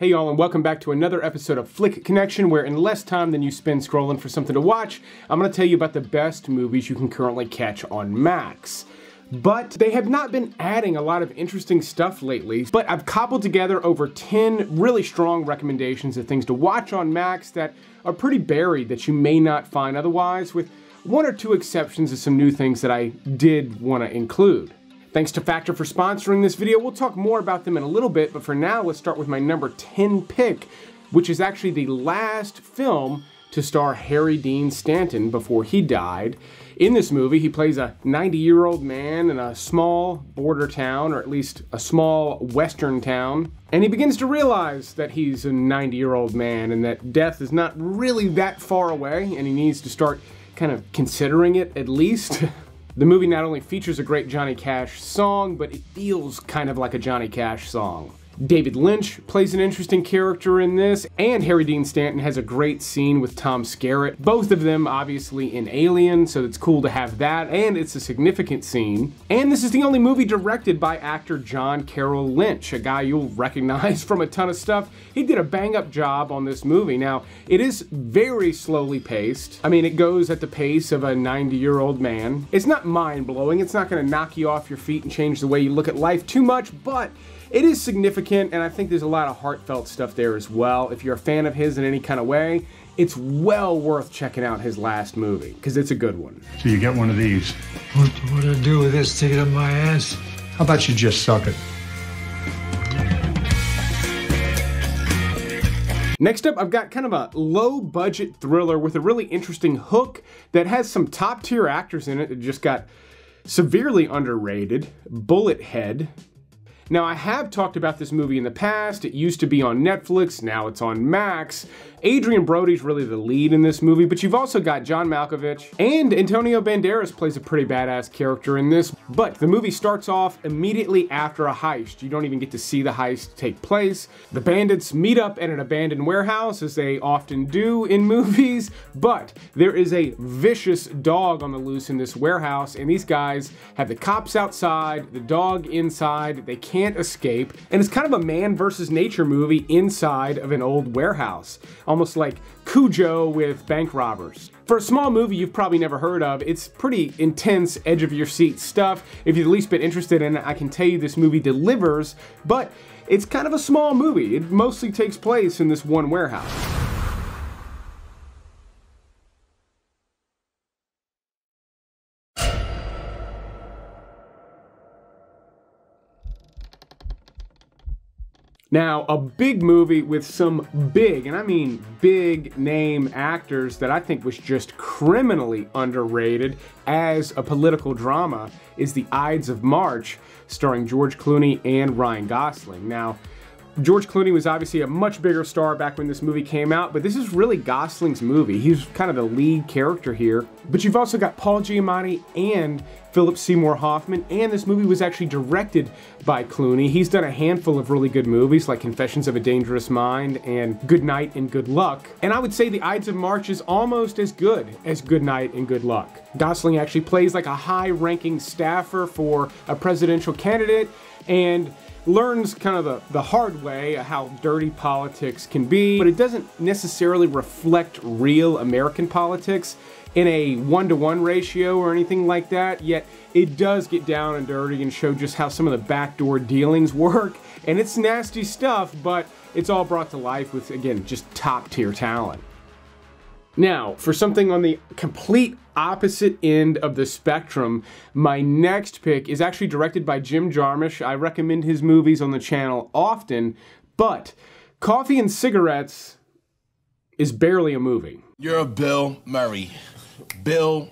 Hey y'all, and welcome back to another episode of Flick Connection, where in less time than you spend scrolling for something to watch, I'm going to tell you about the best movies you can currently catch on Max. But they have not been adding a lot of interesting stuff lately, but I've cobbled together over 10 really strong recommendations of things to watch on Max that are pretty buried that you may not find otherwise, with one or two exceptions of some new things that I did want to include. Thanks to Factor for sponsoring this video. We'll talk more about them in a little bit, but for now, let's start with my number 10 pick, which is actually the last film to star Harry Dean Stanton before he died. In this movie, he plays a 90-year-old man in a small border town, or at least a small western town, and he begins to realize that he's a 90-year-old man and that death is not really that far away, and he needs to start kind of considering it at least. The movie not only features a great Johnny Cash song, but it feels kind of like a Johnny Cash song. David Lynch plays an interesting character in this, and Harry Dean Stanton has a great scene with Tom Skerritt. Both of them obviously in Alien, so it's cool to have that, and it's a significant scene. And this is the only movie directed by actor John Carroll Lynch, a guy you'll recognize from a ton of stuff. He did a bang-up job on this movie. Now, it is very slowly paced. I mean, it goes at the pace of a 90-year-old man. It's not mind-blowing. It's not going to knock you off your feet and change the way you look at life too much, but it is significant, and I think there's a lot of heartfelt stuff there as well. If you're a fan of his in any kind of way, it's well worth checking out his last movie, because it's a good one. So you get one of these. What do I do with this? Stick it up my ass? How about you just suck it? Next up, I've got kind of a low-budget thriller with a really interesting hook that has some top-tier actors in it that just got severely underrated. Bullethead. Now, I have talked about this movie in the past. It used to be on Netflix, now it's on Max. Adrian Brody's really the lead in this movie, but you've also got John Malkovich, and Antonio Banderas plays a pretty badass character in this. But the movie starts off immediately after a heist. You don't even get to see the heist take place. The bandits meet up at an abandoned warehouse, as they often do in movies, but there is a vicious dog on the loose in this warehouse, and these guys have the cops outside, the dog inside, they can't escape, and it's kind of a man versus nature movie inside of an old warehouse. Almost like Cujo with bank robbers. For a small movie you've probably never heard of, it's pretty intense, edge-of-your-seat stuff. If you've at least been interested in it, I can tell you this movie delivers, but it's kind of a small movie. It mostly takes place in this one warehouse. Now, a big movie with some big, and I mean big name actors that I think was just criminally underrated as a political drama is the Ides of March, starring George Clooney and Ryan Gosling. Now, George Clooney was obviously a much bigger star back when this movie came out, but this is really Gosling's movie. He's kind of the lead character here. But you've also got Paul Giamatti and Philip Seymour Hoffman, and this movie was actually directed by Clooney. He's done a handful of really good movies like Confessions of a Dangerous Mind and Good Night and Good Luck. And I would say the Ides of March is almost as good as Good Night and Good Luck. Gosling actually plays like a high-ranking staffer for a presidential candidate and learns kind of the hard way how dirty politics can be, but it doesn't necessarily reflect real American politics in a one-to-one ratio or anything like that, yet it does get down and dirty and show just how some of the backdoor dealings work, and it's nasty stuff, but it's all brought to life with, again, just top-tier talent. Now, for something on the complete opposite end of the spectrum, my next pick is actually directed by Jim Jarmusch. I recommend his movies on the channel often, but Coffee and Cigarettes is barely a movie. You're Bill Murray. Bill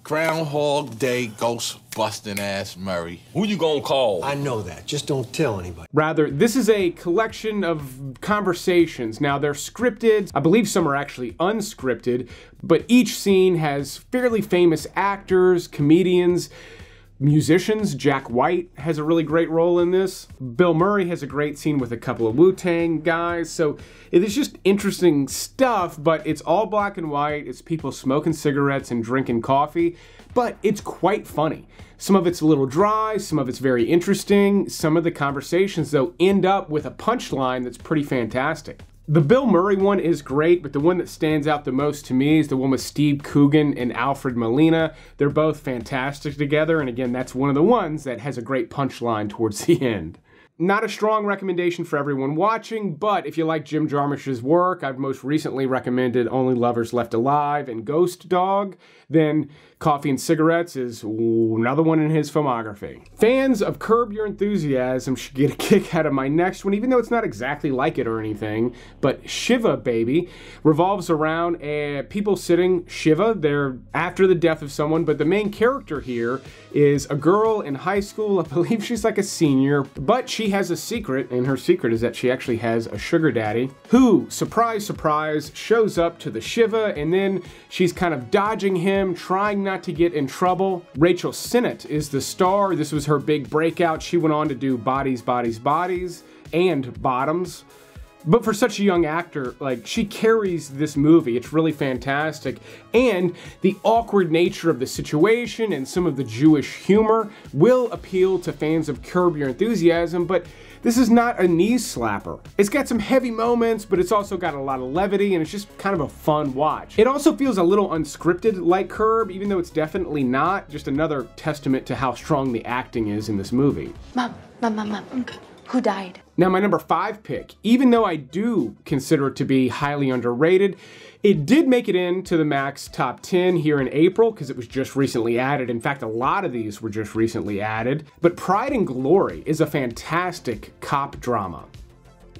Groundhog Day ghost busting ass Murray. Who you gonna call? I know that. Just don't tell anybody. Rather, this is a collection of conversations. Now, they're scripted. I believe some are actually unscripted, but each scene has fairly famous actors, comedians, musicians. Jack White has a really great role in this. Bill Murray has a great scene with a couple of Wu-Tang guys. So it is just interesting stuff, but it's all black and white. It's people smoking cigarettes and drinking coffee, but it's quite funny. Some of it's a little dry, some of it's very interesting. Some of the conversations, though, end up with a punchline that's pretty fantastic. The Bill Murray one is great, but the one that stands out the most to me is the one with Steve Coogan and Alfred Molina. They're both fantastic together, and again, that's one of the ones that has a great punchline towards the end. Not a strong recommendation for everyone watching, but if you like Jim Jarmusch's work, I've most recently recommended Only Lovers Left Alive and Ghost Dog. Then Coffee and Cigarettes is another one in his filmography. Fans of Curb Your Enthusiasm should get a kick out of my next one, even though it's not exactly like it or anything, but Shiva Baby revolves around people sitting Shiva. They're after the death of someone, but the main character here is a girl in high school. I believe she's like a senior, but she has a secret, and her secret is that she actually has a sugar daddy who, surprise, surprise, shows up to the Shiva, and then she's kind of dodging him, trying not to get in trouble. Rachel Sennett is the star. This was her big breakout. She went on to do Bodies, Bodies, Bodies and Bottoms. But for such a young actor, like, she carries this movie. It's really fantastic. And the awkward nature of the situation and some of the Jewish humor will appeal to fans of Curb Your Enthusiasm, but this is not a knee slapper. It's got some heavy moments, but it's also got a lot of levity, and it's just kind of a fun watch. It also feels a little unscripted like Curb, even though it's definitely not. Just another testament to how strong the acting is in this movie. Mom, who died? Now, my number 5 pick, even though I do consider it to be highly underrated, it did make it into the Max Top 10 here in April because it was just recently added. In fact, a lot of these were just recently added. But Pride and Glory is a fantastic cop drama.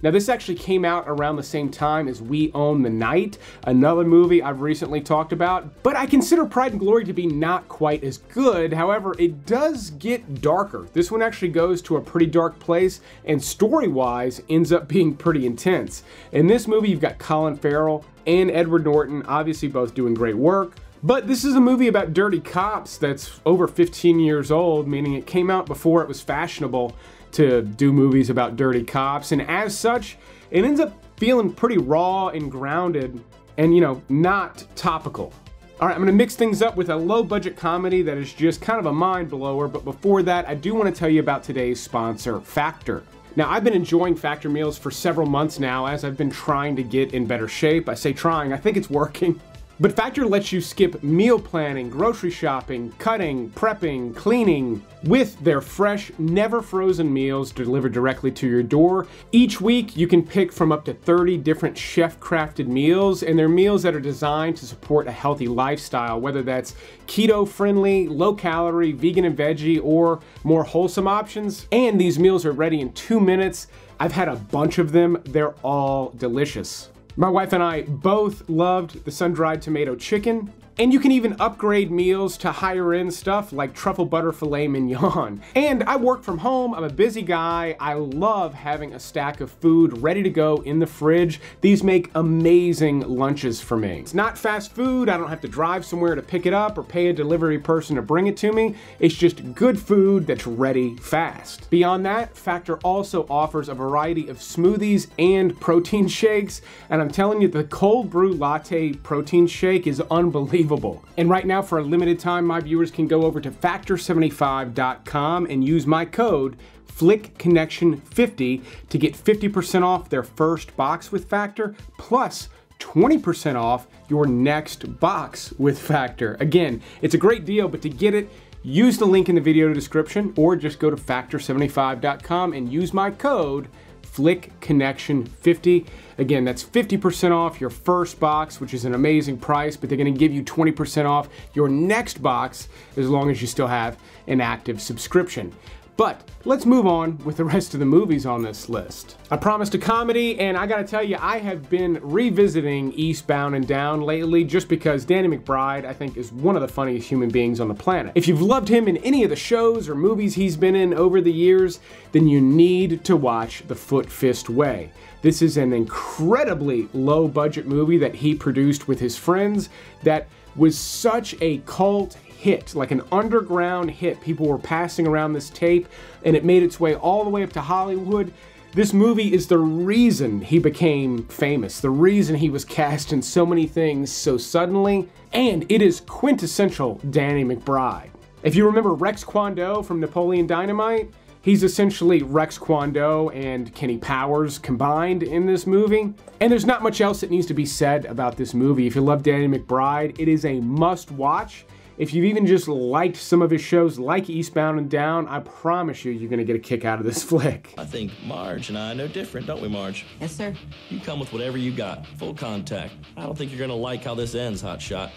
Now, this actually came out around the same time as We Own the Night, another movie I've recently talked about, but I consider Pride and Glory to be not quite as good. However, it does get darker. This one actually goes to a pretty dark place, and story-wise ends up being pretty intense. In this movie, you've got Colin Farrell and Edward Norton, obviously both doing great work. But this is a movie about dirty cops that's over 15 years old, meaning it came out before it was fashionable to do movies about dirty cops, and as such, it ends up feeling pretty raw and grounded and, you know, not topical. All right, I'm gonna mix things up with a low-budget comedy that is just kind of a mind-blower, but before that, I do want to tell you about today's sponsor, Factor. Now, I've been enjoying Factor meals for several months now as I've been trying to get in better shape. I say trying, I think it's working. But Factor lets you skip meal planning, grocery shopping, cutting, prepping, cleaning with their fresh, never frozen meals delivered directly to your door. Each week, you can pick from up to 30 different chef-crafted meals, and they're meals that are designed to support a healthy lifestyle, whether that's keto-friendly, low-calorie, vegan and veggie, or more wholesome options. And these meals are ready in 2 minutes. I've had a bunch of them. They're all delicious. My wife and I both loved the sun-dried tomato chicken, and you can even upgrade meals to higher-end stuff like truffle butter filet mignon. And I work from home, I'm a busy guy, I love having a stack of food ready to go in the fridge. These make amazing lunches for me. It's not fast food, I don't have to drive somewhere to pick it up or pay a delivery person to bring it to me. It's just good food that's ready fast. Beyond that, Factor also offers a variety of smoothies and protein shakes, and I'm telling you, the cold brew latte protein shake is unbelievable. And right now, for a limited time, my viewers can go over to factor75.com and use my code FlickConnection50 to get 50% off their first box with Factor, plus 20% off your next box with Factor. Again, it's a great deal, but to get it, use the link in the video description or just go to factor75.com and use my code FlickConnection50. Again, that's 50% off your first box, which is an amazing price, but they're gonna give you 20% off your next box as long as you still have an active subscription. But let's move on with the rest of the movies on this list. I promised a comedy, and I gotta tell you, I have been revisiting Eastbound and Down lately just because Danny McBride, I think, is one of the funniest human beings on the planet. If you've loved him in any of the shows or movies he's been in over the years, then you need to watch The Foot Fist Way. This is an incredibly low-budget movie that he produced with his friends that was such a cult hit, like an underground hit. People were passing around this tape, and it made its way all the way up to Hollywood. This movie is the reason he became famous, the reason he was cast in so many things so suddenly, and it is quintessential Danny McBride. If you remember Rex Kwon Do from Napoleon Dynamite, he's essentially Rex Kwon Do and Kenny Powers combined in this movie. And there's not much else that needs to be said about this movie. If you love Danny McBride, it is a must-watch. If you've even just liked some of his shows like Eastbound and Down, I promise you, you're gonna get a kick out of this flick. I think Marge and I know different, don't we, Marge? Yes, sir. You come with whatever you got, full contact. I don't think you're gonna like how this ends, hotshot.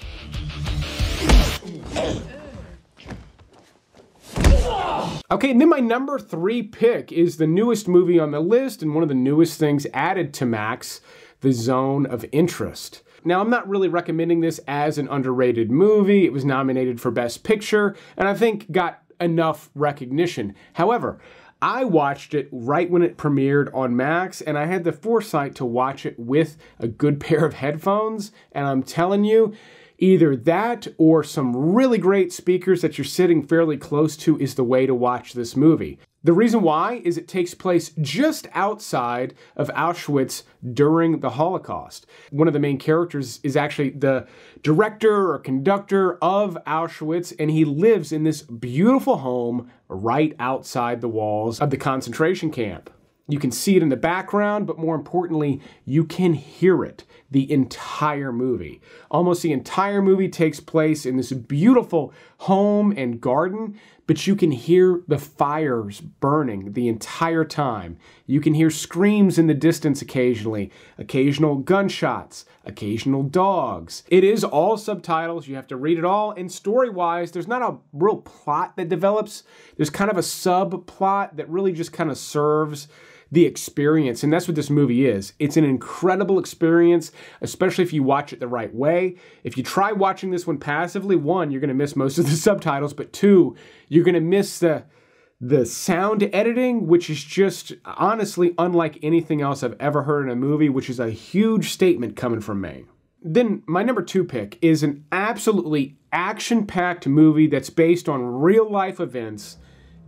Okay, and then my number 3 pick is the newest movie on the list and one of the newest things added to Max, The Zone of Interest. Now, I'm not really recommending this as an underrated movie. It was nominated for Best Picture, and I think got enough recognition. However, I watched it right when it premiered on Max, and I had the foresight to watch it with a good pair of headphones, and I'm telling you, either that or some really great speakers that you're sitting fairly close to is the way to watch this movie. The reason why is it takes place just outside of Auschwitz during the Holocaust. One of the main characters is actually the director or conductor of Auschwitz, and he lives in this beautiful home right outside the walls of the concentration camp. You can see it in the background, but more importantly, you can hear it the entire movie. Almost the entire movie takes place in this beautiful home and garden, but you can hear the fires burning the entire time. You can hear screams in the distance occasionally, occasional gunshots, occasional dogs. It is all subtitles, you have to read it all, and story-wise, there's not a real plot that develops. There's kind of a subplot that really just kind of serves the experience, and that's what this movie is. It's an incredible experience, especially if you watch it the right way. If you try watching this one passively, 1, you're gonna miss most of the subtitles, but 2, you're gonna miss the sound editing, which is just honestly unlike anything else I've ever heard in a movie, which is a huge statement coming from me. Then my number 2 pick is an absolutely action-packed movie that's based on real-life events,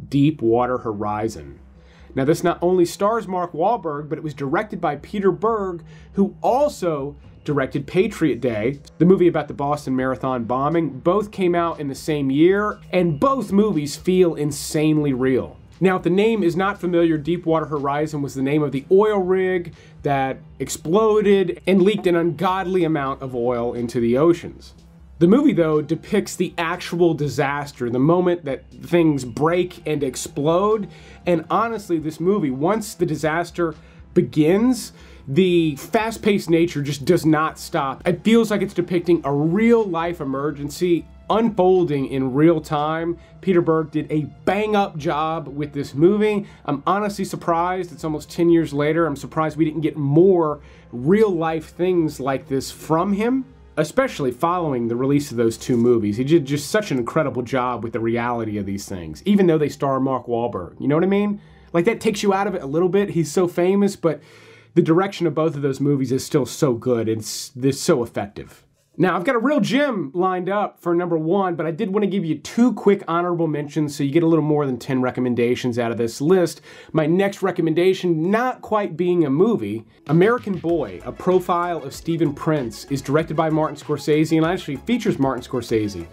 Deepwater Horizon. Now, this not only stars Mark Wahlberg, but it was directed by Peter Berg, who also directed Patriot Day, the movie about the Boston Marathon bombing. Both came out in the same year, and both movies feel insanely real. Now, if the name is not familiar, Deepwater Horizon was the name of the oil rig that exploded and leaked an ungodly amount of oil into the oceans. The movie, though, depicts the actual disaster, the moment that things break and explode. And honestly, this movie, once the disaster begins, the fast-paced nature just does not stop. It feels like it's depicting a real-life emergency unfolding in real time. Peter Berg did a bang-up job with this movie. I'm honestly surprised. It's almost 10 years later. I'm surprised we didn't get more real-life things like this from him, especially following the release of those 2 movies. He did just such an incredible job with the reality of these things, even though they star Mark Wahlberg. You know what I mean? Like, that takes you out of it a little bit. He's so famous, but the direction of both of those movies is still so good. It's so effective. Now, I've got a real gem lined up for number 1, but I did want to give you 2 quick honorable mentions so you get a little more than 10 recommendations out of this list. My next recommendation, not quite being a movie, American Boy, a profile of Stephen Prince, is directed by Martin Scorsese and actually features Martin Scorsese.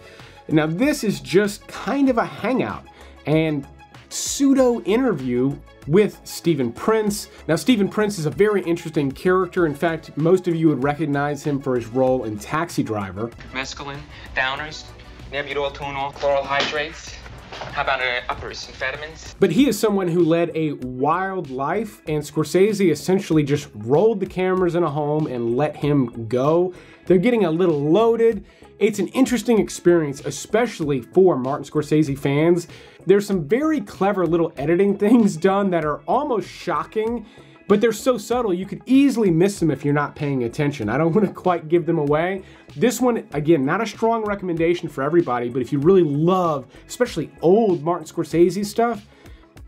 Now, this is just kind of a hangout and pseudo-interview with Stephen Prince. Now, Stephen Prince is a very interesting character. In fact, most of you would recognize him for his role in Taxi Driver. Mescaline, downers, nebutalol, chloral hydrates. How about uppers, amphetamines? But he is someone who led a wild life, and Scorsese essentially just rolled the cameras in a home and let him go. They're getting a little loaded. It's an interesting experience, especially for Martin Scorsese fans. There's some very clever little editing things done that are almost shocking, but they're so subtle you could easily miss them if you're not paying attention. I don't want to quite give them away. This one, again, not a strong recommendation for everybody, but if you really love, especially old Martin Scorsese stuff,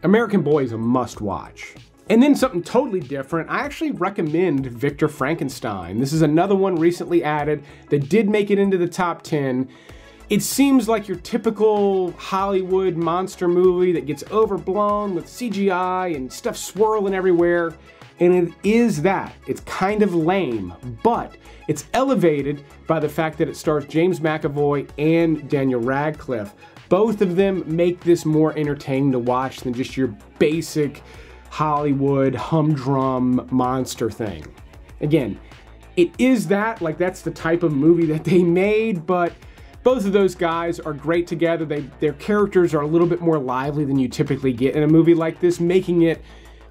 American Boy is a must-watch. And then something totally different, I actually recommend Victor Frankenstein. This is another one recently added that did make it into the top 10. It seems like your typical Hollywood monster movie that gets overblown with CGI and stuff swirling everywhere. And it is that. It's kind of lame, but it's elevated by the fact that it stars James McAvoy and Daniel Radcliffe. Both of them make this more entertaining to watch than just your basic Hollywood humdrum monster thing. Again, it is that, like that's the type of movie that they made, but both of those guys are great together. Their characters are a little bit more lively than you typically get in a movie like this, making it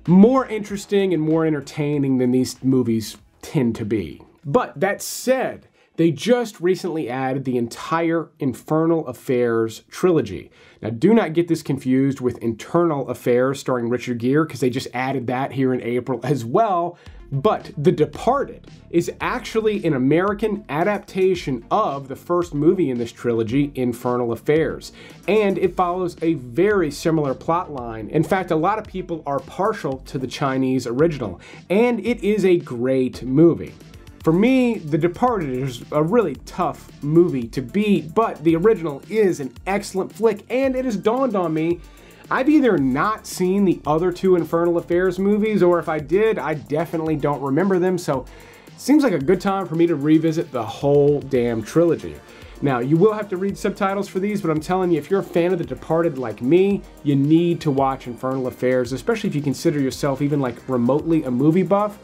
more interesting and more entertaining than these movies tend to be. But that said, they just recently added the entire Infernal Affairs trilogy. Now, do not get this confused with Internal Affairs starring Richard Gere, because they just added that here in April as well. But The Departed is actually an American adaptation of the first movie in this trilogy, Infernal Affairs. And it follows a very similar plot line. In fact, a lot of people are partial to the Chinese original, and it is a great movie. For me, The Departed is a really tough movie to beat, but the original is an excellent flick, and it has dawned on me, I've either not seen the other two Infernal Affairs movies, or if I did, I definitely don't remember them, so it seems like a good time for me to revisit the whole damn trilogy. Now, you will have to read subtitles for these, but I'm telling you, if you're a fan of The Departed like me, you need to watch Infernal Affairs, especially if you consider yourself even like remotely a movie buff.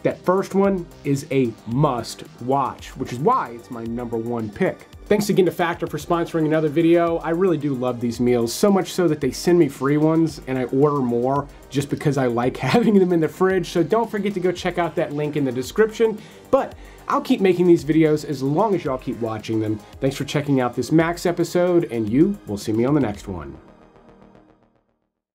That first one is a must watch, which is why it's my #1 pick. Thanks again to Factor for sponsoring another video. I really do love these meals, so much so that they send me free ones and I order more just because I like having them in the fridge. So don't forget to go check out that link in the description. But I'll keep making these videos as long as y'all keep watching them. Thanks for checking out this Max episode, and you will see me on the next one.